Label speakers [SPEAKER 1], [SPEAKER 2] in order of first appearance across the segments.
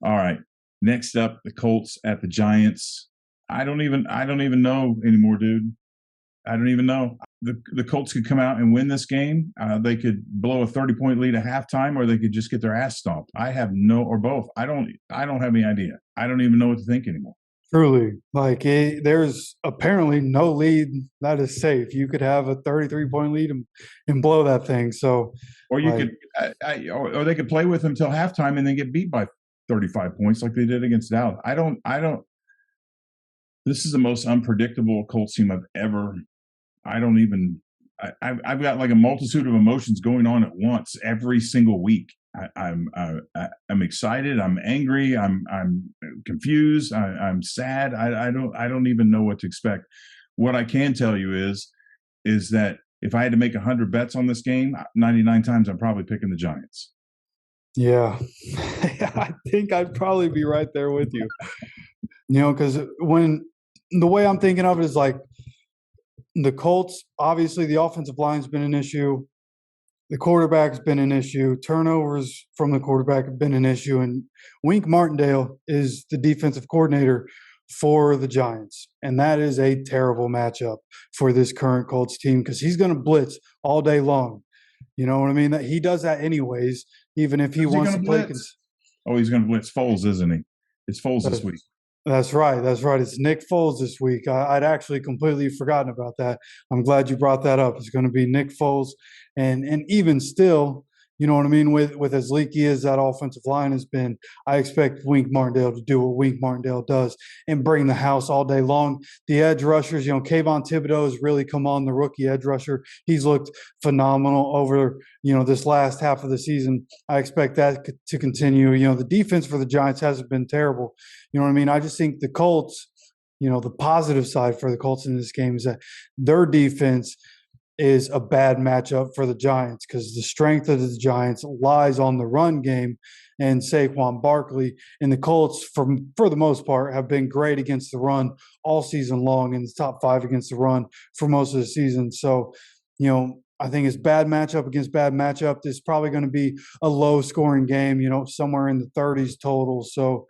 [SPEAKER 1] All right. Next up, the Colts at the Giants. I don't even know anymore, dude. I don't even know. The Colts could come out and win this game. They could blow a 30-point lead at halftime, or they could just get their ass stomped. I have no, or both. I don't have any idea. I don't even know what to think anymore.
[SPEAKER 2] Truly, there's apparently no lead that is safe. You could have a 33-point lead and blow that thing. So,
[SPEAKER 1] Or you
[SPEAKER 2] like,
[SPEAKER 1] could, or they could play with them till halftime and then get beat by 35 points like they did against Dallas. I don't. This is the most unpredictable Colts team I've ever. I don't even. I've got like a multitude of emotions going on at once every single week. I'm excited. I'm angry. I'm confused. I'm sad. I don't even know what to expect. What I can tell you is that if I had to make 100 bets on this game, 99 times I'm probably picking the Giants.
[SPEAKER 2] yeah, I think I'd probably be right there with you. Because when the way I'm thinking of it is like the Colts, obviously the offensive line's been an issue. The quarterback's been an issue. Turnovers from the quarterback have been an issue. And Wink Martindale is the defensive coordinator for the Giants. And that is a terrible matchup for this current Colts team because he's going to blitz all day long. You know what I mean? That he does that anyways, even if he
[SPEAKER 1] Who's he
[SPEAKER 2] wants
[SPEAKER 1] going
[SPEAKER 2] to
[SPEAKER 1] to
[SPEAKER 2] play.
[SPEAKER 1] blitz? Oh, he's going to blitz Foles, isn't he? It's Foles this week.
[SPEAKER 2] That's right. That's right. It's Nick Foles this week. I'd actually completely forgotten about that. I'm glad you brought that up. It's going to be Nick Foles, and even still, you know what I mean. With as leaky as that offensive line has been, I expect Wink Martindale to do what Wink Martindale does and bring the house all day long. The edge rushers, Kayvon Thibodeau has really come on. The rookie edge rusher, he's looked phenomenal over this last half of the season. I expect that to continue. The defense for the Giants hasn't been terrible. You know what I mean? I just think the Colts, the positive side for the Colts in this game is that their defense is a bad matchup for the Giants because the strength of the Giants lies on the run game and Saquon Barkley. And the Colts, for the most part, have been great against the run all season long in the top 5 against the run for most of the season. So, I think it's bad matchup against bad matchup. It's probably going to be a low scoring game, somewhere in the 30s total. So,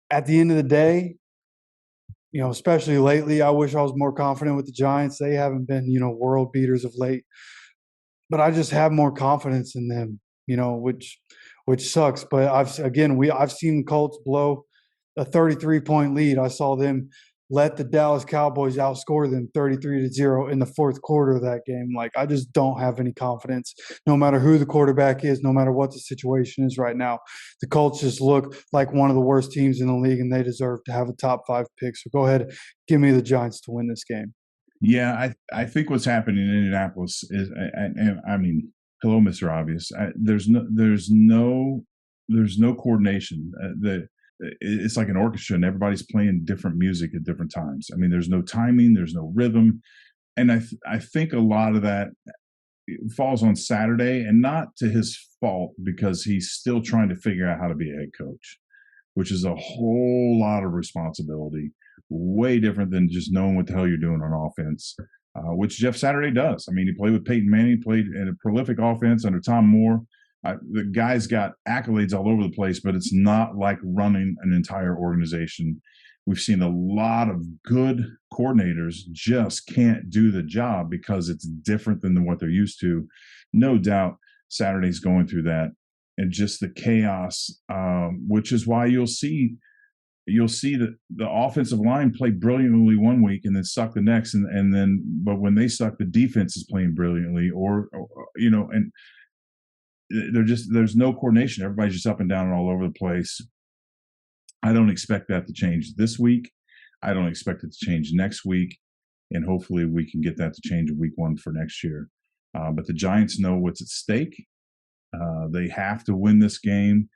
[SPEAKER 2] at the end of the day, especially lately, I wish I was more confident with the Giants. They haven't been, world beaters of late, but I just have more confidence in them, which sucks. But I've seen Colts blow a 33-point lead. I saw them let the Dallas Cowboys outscore them 33-0 in the fourth quarter of that game. Like, I just don't have any confidence, no matter who the quarterback is, no matter what the situation is right now. The Colts just look like one of the worst teams in the league, and they deserve to have a top 5 pick. So go ahead, give me the Giants to win this game.
[SPEAKER 1] Yeah, I think what's happening in Indianapolis is, and I mean, hello, Mr. Obvious. There's no coordination. It's like an orchestra, and everybody's playing different music at different times. I mean, there's no timing, there's no rhythm, and I think a lot of that falls on Saturday, and not to his fault because he's still trying to figure out how to be a head coach, which is a whole lot of responsibility, way different than just knowing what the hell you're doing on offense, which Jeff Saturday does. I mean, he played with Peyton Manning, played in a prolific offense under Tom Moore. The guy's got accolades all over the place, but it's not like running an entire organization. We've seen a lot of good coordinators just can't do the job because it's different than what they're used to. No doubt Saturday's going through that, and just the chaos, which is why you'll see that the offensive line play brilliantly one week and then suck the next, but when they suck, the defense is playing brilliantly, and there's no coordination. Everybody's just up and down and all over the place. I don't expect that to change this week. I don't expect it to change next week, and hopefully we can get that to change in week 1 for next year. But the Giants know what's at stake. They have to win this game.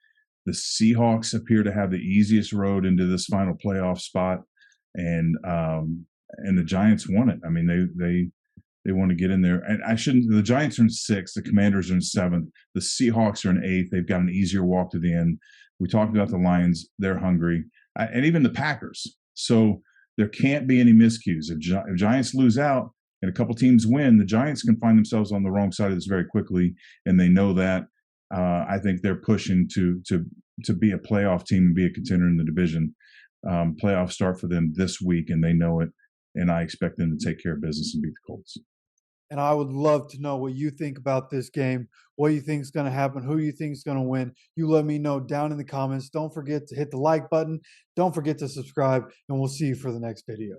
[SPEAKER 1] The Seahawks appear to have the easiest road into this final playoff spot, and the Giants want it. I mean, they want to get in there. And the Giants are in 6th, the Commanders are in 7th, the Seahawks are in 8th. They've got an easier walk to the end. We talked about the Lions, they're hungry, and even the Packers. So there can't be any miscues. If Giants lose out and a couple teams win, the Giants can find themselves on the wrong side of this very quickly, and they know that. I think they're pushing to be a playoff team and be a contender in the division. Playoffs start for them this week, and they know it. And I expect them to take care of business and beat the Colts.
[SPEAKER 2] And I would love to know what you think about this game, what you think is going to happen, who you think is going to win. You let me know down in the comments. Don't forget to hit the like button. Don't forget to subscribe, and we'll see you for the next video.